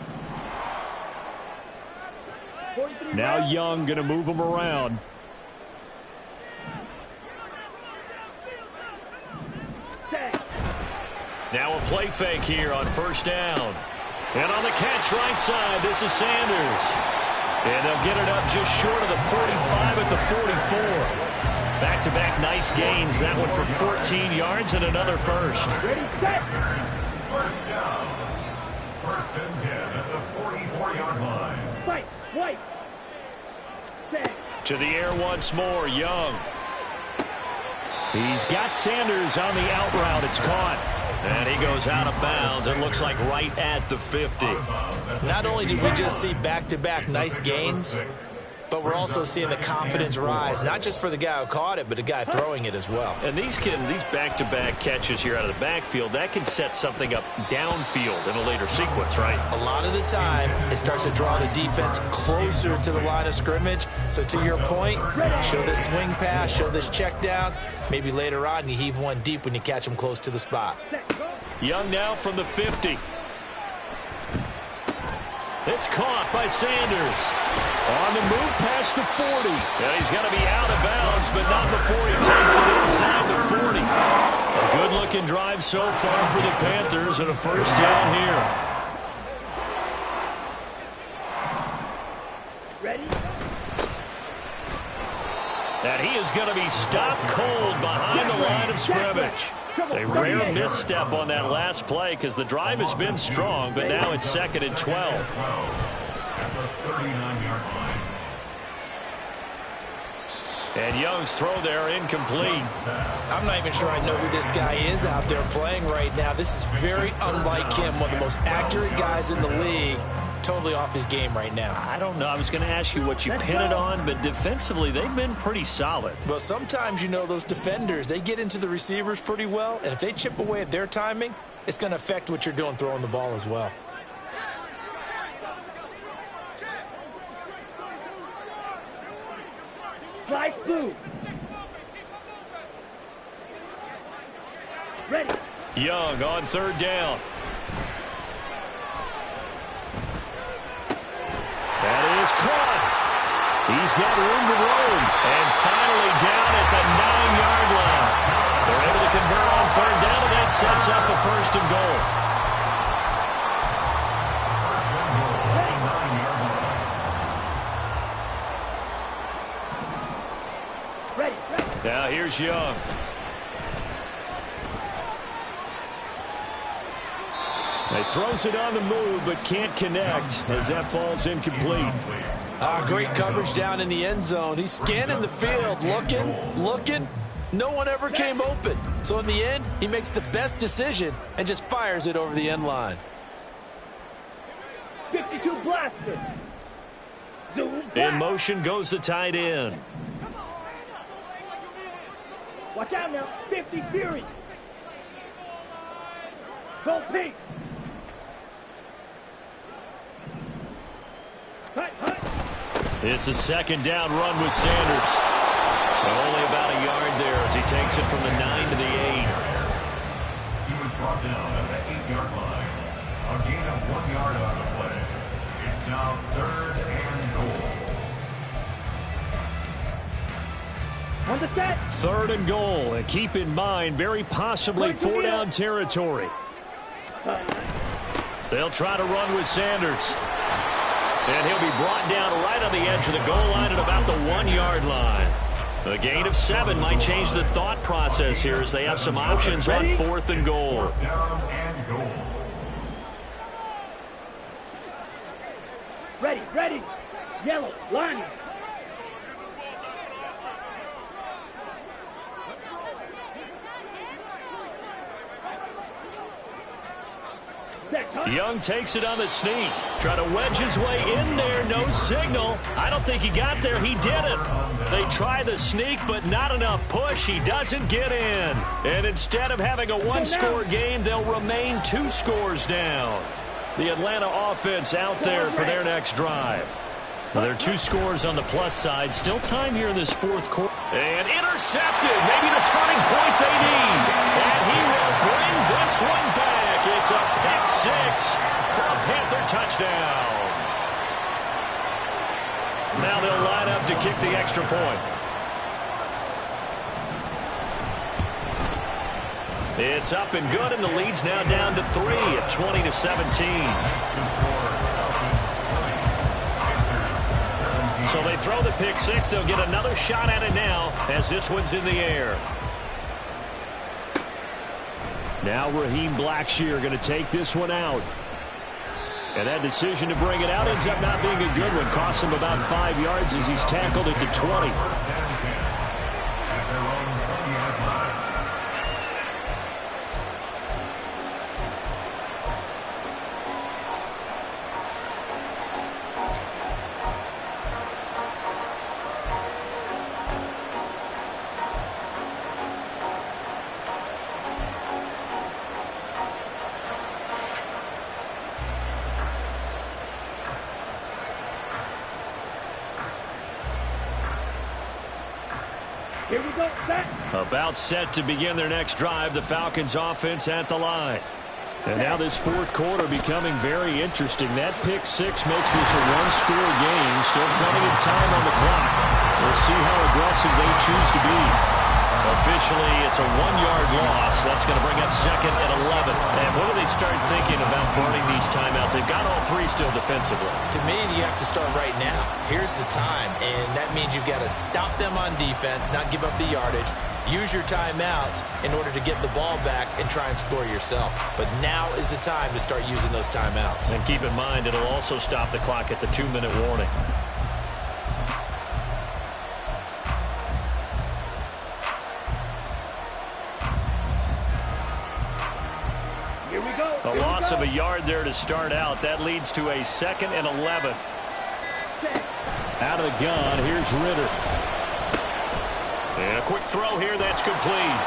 Now Young going to move him around. Now a play fake here on 1st down. And on the catch right side, this is Sanders. And they'll get it up just short of the 45 at the 44. Back-to-back nice gains. That one for 14 yards and another first. First down. 1st and 10 at the 44-yard line. White. To the air once more, Young. He's got Sanders on the out route. It's caught. And he goes out of bounds. It looks like right at the 50. Not only did we just see back-to-back nice gains, but we're also seeing the confidence rise, not just for the guy who caught it, but the guy throwing it as well. And these back-to-back catches here out of the backfield, that can set something up downfield in a later sequence, right? A lot of the time, it starts to draw the defense closer to the line of scrimmage. So to your point, show this swing pass, show this check down. Maybe later on, you heave one deep when you catch them close to the spot. Young now from the 50. It's caught by Sanders. On the move past the 40. And he's going to be out of bounds, but not before he takes it inside the 40. A good-looking drive so far for the Panthers and a first down here. Ready? And he is going to be stopped cold behind the line of scrimmage. A rare misstep on that last play because the drive has been strong, but now it's 2nd and 12. At the 39-yard line. And Young's throw there incomplete. I'm not even sure I know who this guy is out there playing right now. This is very unlike him, one of the most accurate guys in the league. Totally off his game right now. I don't know. I was going to ask you what you pin it on, but defensively, they've been pretty solid. Well, sometimes, those defenders, they get into the receivers pretty well, and if they chip away at their timing, it's going to affect what you're doing throwing the ball as well. Fly blue. Ready. Young on 3rd down. That is caught. He's got room to roam. And finally down at the 9-yard line. They're able to convert on 3rd down, and that sets up a 1st and goal. Now here's Young. He throws it on the move, but can't connect as that falls incomplete. Great coverage down in the end zone. He's scanning the field, looking. No one ever came open. So in the end, he makes the best decision and just fires it over the end line. 52 blaster. In motion goes the tight end. Watch out now. 50 Fury. Go Pete. It's a second down run with Sanders. Only about a yard there as he takes it from the 9 to the 8. He was brought down at the 8-yard line. A gain of 1 yard on the play. It's now 3rd and goal. On the set. 3rd and goal. And keep in mind, very possibly 4-down territory. They'll try to run with Sanders. And he'll be brought down right on the edge of the goal line at about the 1-yard line. A gain of 7 might change the thought process here as they have some options on 4th and goal. Down and goal. Ready. Yellow, line. Young takes it on the sneak. Try to wedge his way in there. No signal. I don't think he got there. He didn't. They try the sneak, but not enough push. He doesn't get in. And instead of having a 1-score game, they'll remain 2 scores down. The Atlanta offense out there for their next drive. Well, there are 2 scores on the plus side. Still time here in this 4th quarter. And intercepted. Maybe the turning point they need. And he will bring this one back. It's a pick 6 for a Panther touchdown. Now they'll line up to kick the extra point. It's up and good, and the lead's now down to 3 at 20-17. So they throw the pick 6. They'll get another shot at it now as this one's in the air. Now Raheem Blackshear going to take this one out. And that decision to bring it out ends up not being a good one. Costs him about 5 yards as he's tackled at the 20. Here we go, set. About set to begin their next drive. The Falcons offense at the line. And now this 4th quarter becoming very interesting. That pick 6 makes this a 1-score game. Still plenty of time on the clock. We'll see how aggressive they choose to be. Officially, it's a 1-yard loss. That's going to bring up 2nd and 11. And what do they start thinking about burning these timeouts? They've got all 3 still defensively. To me, you have to start right now. Here's the time, and that means you've got to stop them on defense, not give up the yardage, use your timeouts in order to get the ball back and try and score yourself. But now is the time to start using those timeouts. And keep in mind, it'll also stop the clock at the 2-minute warning. A loss of a yard there to start out. That leads to a 2nd and 11. Out of the gun, here's Ritter. And a quick throw here, that's complete.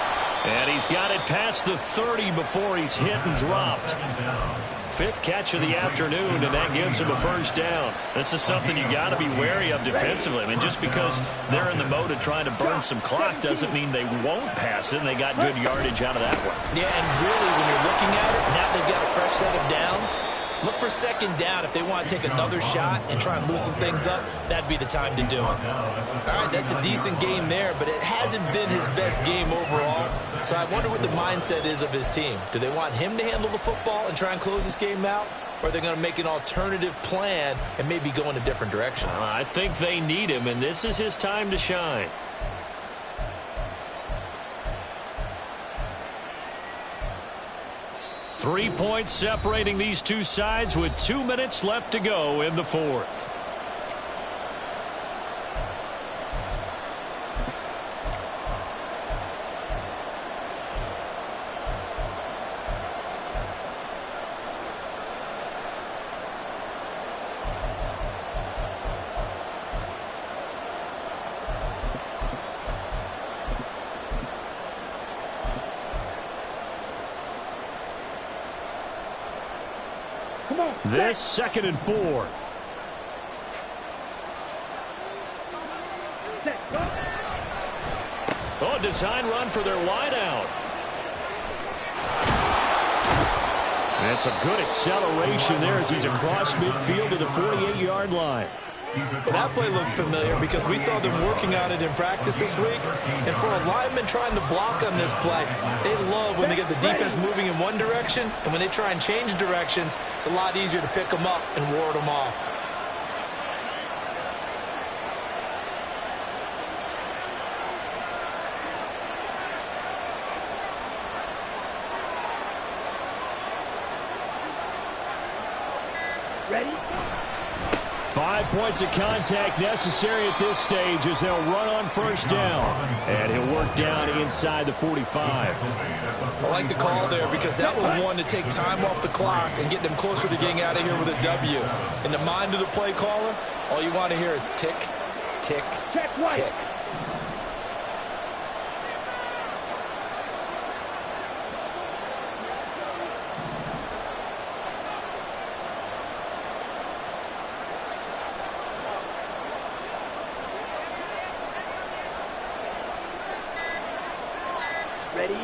And he's got it past the 30 before he's hit and dropped. 5th catch of the afternoon, and that gives him a 1st down. This is something you got to be wary of defensively. I mean, just because they're in the mode of trying to burn some clock doesn't mean they won't pass it, and they got good yardage out of that one. Yeah, and really, when you're looking at it, now they've got a fresh set of downs. Look for 2nd down. If they want to take another shot and try and loosen things up, that'd be the time to do it. All right, that's a decent game there, but it hasn't been his best game overall. So I wonder what the mindset is of his team. Do they want him to handle the football and try and close this game out? Or are they going to make an alternative plan and maybe go in a different direction? I think they need him, and this is his time to shine. Three points separating these two sides with 2 minutes left to go in the 4th. This 2nd and 4. Oh, design run for their wideout. That's a good acceleration there as he's across midfield to the 48-yard line. Well, that play looks familiar because we saw them working on it in practice this week. And for a lineman trying to block on this play, they love when they get the defense moving in one direction. And when they try and change directions, it's a lot easier to pick them up and ward them off. Ready? 5 points of contact necessary at this stage as they'll run on first down. And he'll work down inside the 45. I like the call there because that was one to take time off the clock and get them closer to getting out of here with a W. In the mind of the play caller, all you want to hear is tick, tick, tick. Ready?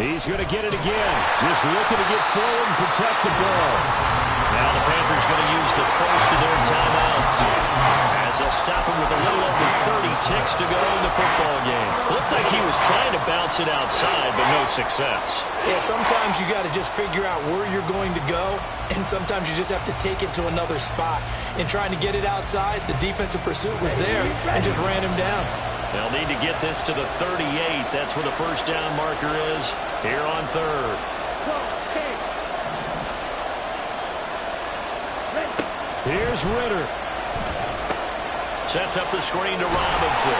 He's going to get it again. Just looking to get forward and protect the ball. Now the Panthers going to use the first of their timeouts as they'll stop him with a little over 30 ticks to go in the football game. Looked like he was trying to bounce it outside, but no success. Yeah, sometimes you got to just figure out where you're going to go, and sometimes you just have to take it to another spot. In trying to get it outside, the defensive pursuit was there and just ran him down. They'll need to get this to the 38. That's where the first down marker is here on third. Here's Ritter. Sets up the screen to Robinson.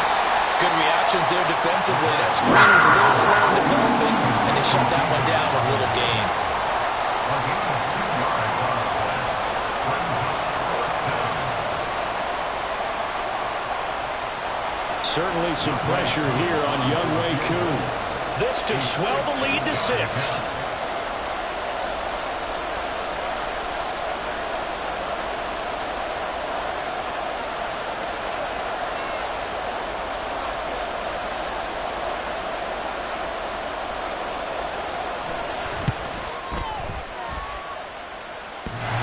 Good reactions there defensively. That screen was a little slow in developing, and they shut that one down with a little gain. Certainly some pressure here on Younghoe Koo. This to swell the lead to 6.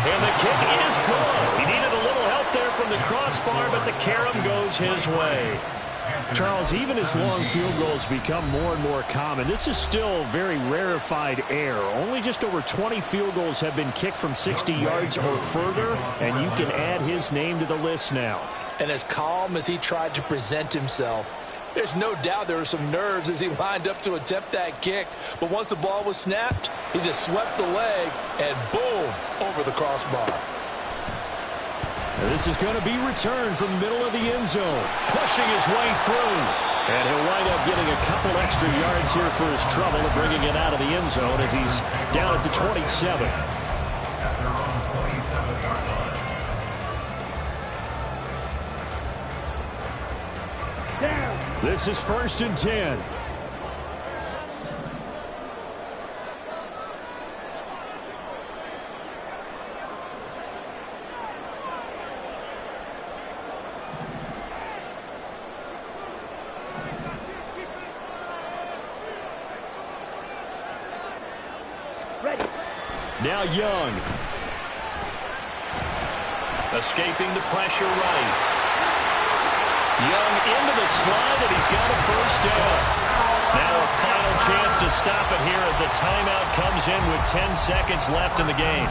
And the kick is good. He needed a little help there from the crossbar, but the carom goes his way. Charles, even as long field goals become more and more common, this is still very rarefied air. Only just over 20 field goals have been kicked from 60 yards or further, and you can add his name to the list now. And as calm as he tried to present himself, there's no doubt there were some nerves as he lined up to attempt that kick. But once the ball was snapped, he just swept the leg and boom, over the crossbar. This is going to be returned from the middle of the end zone, pushing his way through. And he'll wind up getting a couple extra yards here for his trouble and bringing it out of the end zone as he's down at the 27. This is 1st and 10. Now Young. Escaping the pressure right. Young into the slide, and he's got a first down. Now a final chance to stop it here as a timeout comes in with 10 seconds left in the game.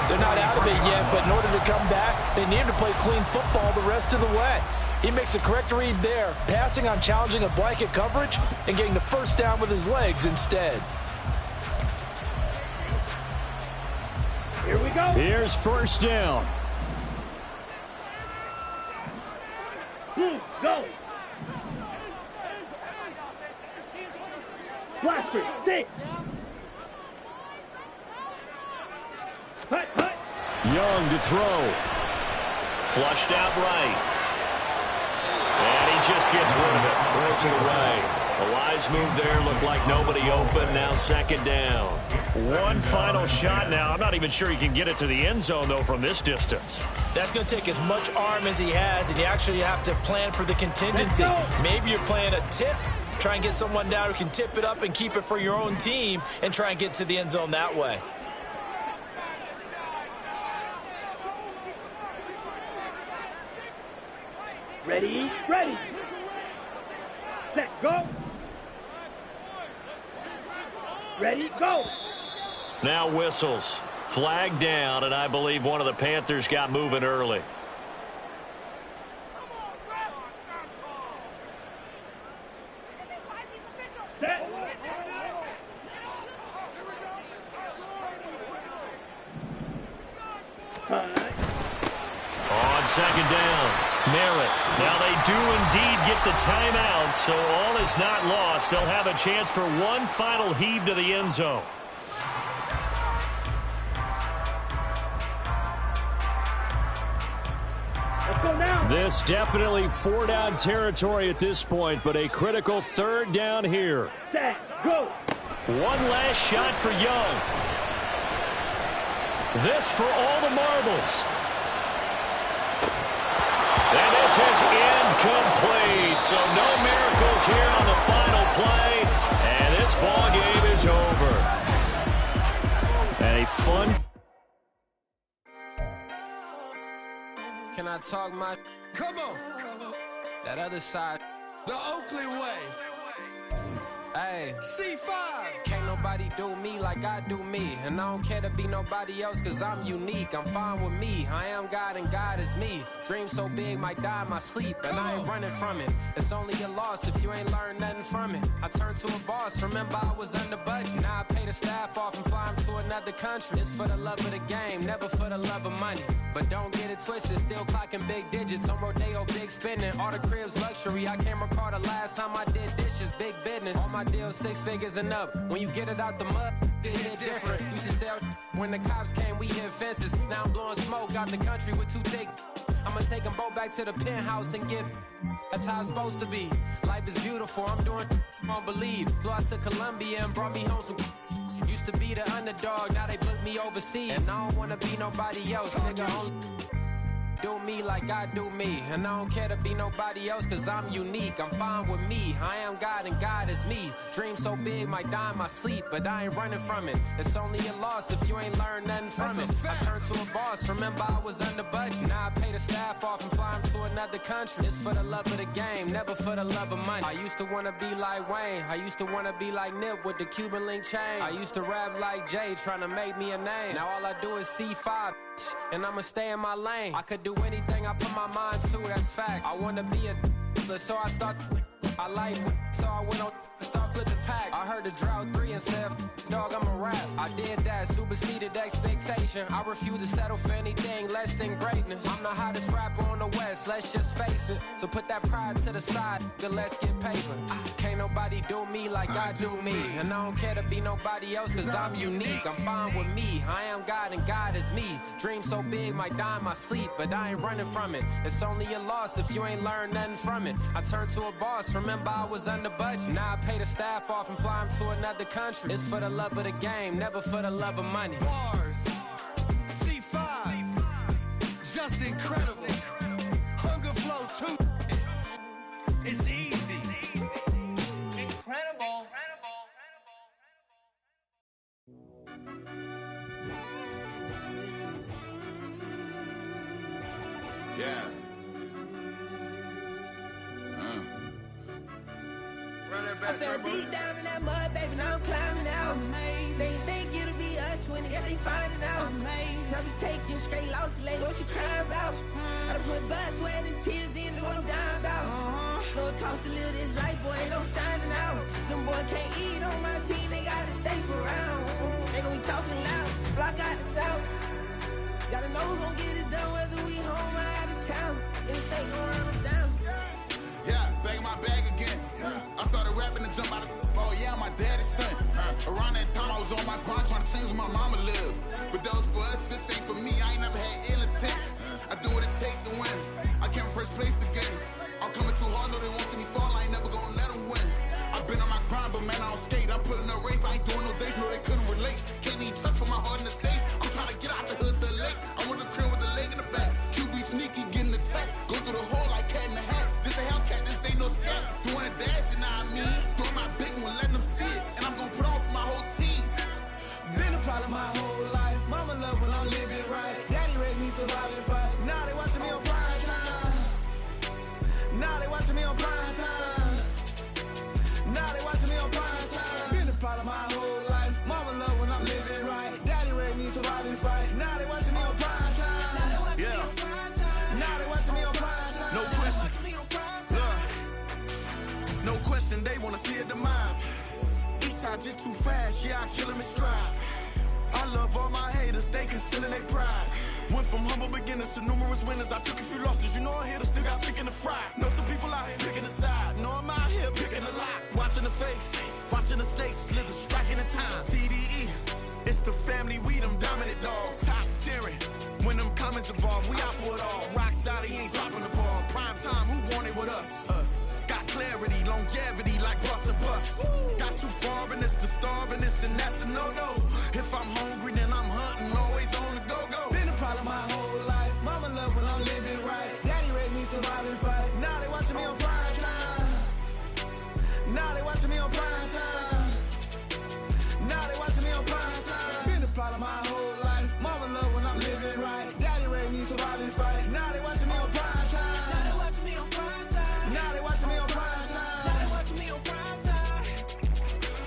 They're not out of it yet, but in order to come back, they need to play clean football the rest of the way. He makes the correct read there, passing on challenging a blanket coverage and getting the first down with his legs instead. Here we go. Here's first down. Go. Blaster, 6. Hut. Young to throw. Flushed out right. And he just gets rid of it. Throws it away. A wise move there. Looked like nobody open. Now second down. One final shot now. I'm not even sure he can get it to the end zone, though, from this distance. That's going to take as much arm as he has, and you actually have to plan for the contingency. Maybe you're playing a tip. Try and get someone down who can tip it up and keep it for your own team and try and get to the end zone that way. Ready, ready. Set, go. Ready, go. Now whistles. Flag down, and I believe one of the Panthers got moving early. Set. On second down, Merritt. Now they do indeed get the timeout, so all is not lost. They'll have a chance for one final heave to the end zone. Let's go now. This definitely 4-down territory at this point, but a critical third down here. Set, go. One last shot for Young. This for all the marbles. And this is incomplete, so no miracles here on the final play, and this ball game is over. And a fun... Can I talk my... Come on! That other side. The Oakley way. Hey, C5. Can't nobody do me like I do me. And I don't care to be nobody else, cause I'm unique. I'm fine with me. I am God and God is me. Dream so big, might die in my sleep. And I ain't running from it. It's only a loss if you ain't learned nothing from it. I turned to a boss, remember I was under budget. Now I pay the staff off and fly them to another country. It's for the love of the game, never for the love of money. But don't get it twisted, still clocking big digits. On Rodeo, big spending, all the cribs luxury. I can't recall the last time I did dishes, big business. All my deals 6 figures and up. When you get it out the mud, it hit different. Used to sell when the cops came, we hit fences. Now I'm blowing smoke out the country with too thick. I'ma take them both back to the penthouse and get. That's how it's supposed to be. Life is beautiful, I'm doing won't believe. Flew out to Colombia and brought me home some. Used to be the underdog, now they book me overseas. And I don't wanna be nobody else, nigga. Do me like I do me. And I don't care to be nobody else, cause I'm unique. I'm fine with me. I am God and God is me. Dream so big, might die in my sleep, but I ain't running from it. It's only a loss if you ain't learned nothing from it. I turned to a boss, remember I was under budget. Now I pay the staff off and fly them to another country. It's for the love of the game, never for the love of money. I used to wanna be like Wayne. I used to wanna be like Nip with the Cuban link chain. I used to rap like Jay, trying to make me a name. Now all I do is C5, and I'ma stay in my lane. I could do anything I put my mind to, that's facts. I wanna be a so I start. I like so I went on and start flipping packs. I heard the drought 3 and said, dog, I'm a rap. I did that, superseded expectation. I refuse to settle for anything less than greatness. I'm the hottest rapper on the West, let's just face it. So put that pride to the side, then let's get paper. Can't nobody do me like I do me. And I don't care to be nobody else, cause I'm unique. I'm fine with me. I am God and God is me. Dream so big, might die in my sleep, but I ain't running from it. It's only a loss if you ain't learned nothing from it. I turned to a boss, remember I was under budget. Now I pay the staff off and fly them to another country. It's for the love of the game, never for the love of money. Bars, C5, just incredible. Hunger Flow 2, it's easy. Incredible. Yeah. I fell deep down in that mud, baby, now I'm climbing out. They think it'll be us when they finding out. I be taking straight losses lately, what you crying about? I done put blood, sweat, and tears in, that's what I'm dying about. Know it costs to live this life, boy, ain't no signing out. Them boy can't eat on my team, they gotta stay for round. They gon' be talking loud, block out the south. Gotta know who's gon' get it done, whether we home or out of town. In the state, gon' run them down. Yeah, bag my bag again. I started rapping to jump out of. Oh yeah, I'm my daddy's son. Around that time I was on my grind trying to change where my mama lived. But that was for us, this ain't for me. I ain't never had ill intent. I do what it take to win. I came in first place again. I'm coming too hard, no they won't see me fall. I ain't never gonna let them win. I've been man, I don't skate. I'm pulling up rape, I ain't doing no dates, no, they couldn't relate. Can't even touch with my heart in the safe. I'm trying to get out the hood to the lake. I'm with the crib with the leg in the back. QB sneaky, getting attacked. Go through the hole like cat in the hat. This a Hellcat, this ain't no scat. Doing a dash, you know what I mean? Doing my big one, letting them see it. And I'm gonna put on for my whole team. Been a problem my whole life. Mama love when I'm living right. Daddy raised me survive and fight. Now they watching me on prime time. Now they watching me on prime time. Now they watching me on prime time. Been a problem my whole life. Mama love when I'm living right. Daddy raised me survive and fight. Now they watching me on prime time. Yeah. Now they watching me on prime time. No question. Look. No question, they wanna see a demise. Eastside just too fast, yeah, I kill him in stride. I love all my haters, they concealing their pride. Went from humble beginners to numerous winners. I took a few losses, you know I hit, still got chicken to fry. Know some people out here picking a side. Know I'm out here picking a lot. Watching the fakes, watching the stakes, slither, striking the time. TDE, it's the family, we them dominant dogs. Top tiering, when them comments involved, we out for it all. Rock side, he ain't dropping the ball. Prime time, who want it with us? Us. Got clarity, longevity, like bus and bus. Got too far and it's the starving, this and that's a no-no. If I'm hungry, then I'm hunting, always on the go-go. Been a problem my whole life. Mama love when I'm living right. Daddy raised me survive and fight. Now they watching me on prime time. Now they watching me on prime time. Now they watching me on prime time. Been a problem my whole life. Mama love when I'm living right. Daddy raised me survive and fight. Now they watching me on prime time. Now they watching me on prime time. Now they watching me on prime time. Now they watching me on prime time.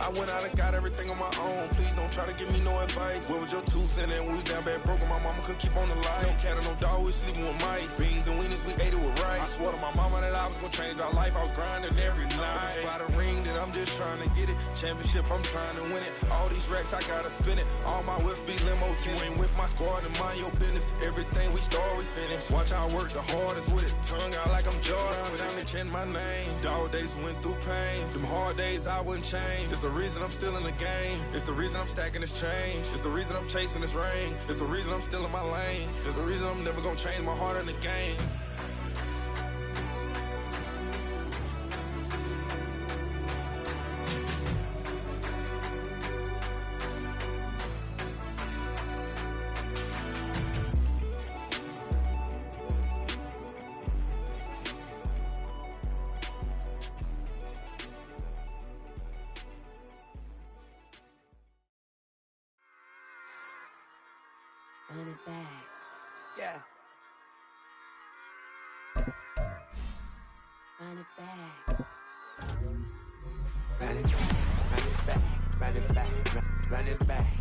I went out and got everything on my own. Please don't try to give me no advice. What was your 2 cents and we was down bad broke and my mama couldn't keep on the light. No cat or no dog, we sleeping with mice. Beans and wieners, we ate it with rice. I swore to my mama that I was gonna change our life. I was grinding every night. By the ring that I'm just trying to get it. Championship, I'm trying to win it. All these racks, I gotta spin it. All my whips be limo tinted. With my squad and mind your business. Everything we start, we finish. Watch I work the hardest with it. Tongue out like I'm Jordan. Without me change my name. Dog days went through pain. Them hard days I wouldn't change. It's the reason I'm still in the game. It's the reason I'm stacking this change. It's the reason I'm chasing this rain. It's the reason I'm still in my lane. It's the reason I'm never gonna change my heart in the game. Run it back. Yeah. Run it back. Run it back. Run it back. Run it back. Run it back.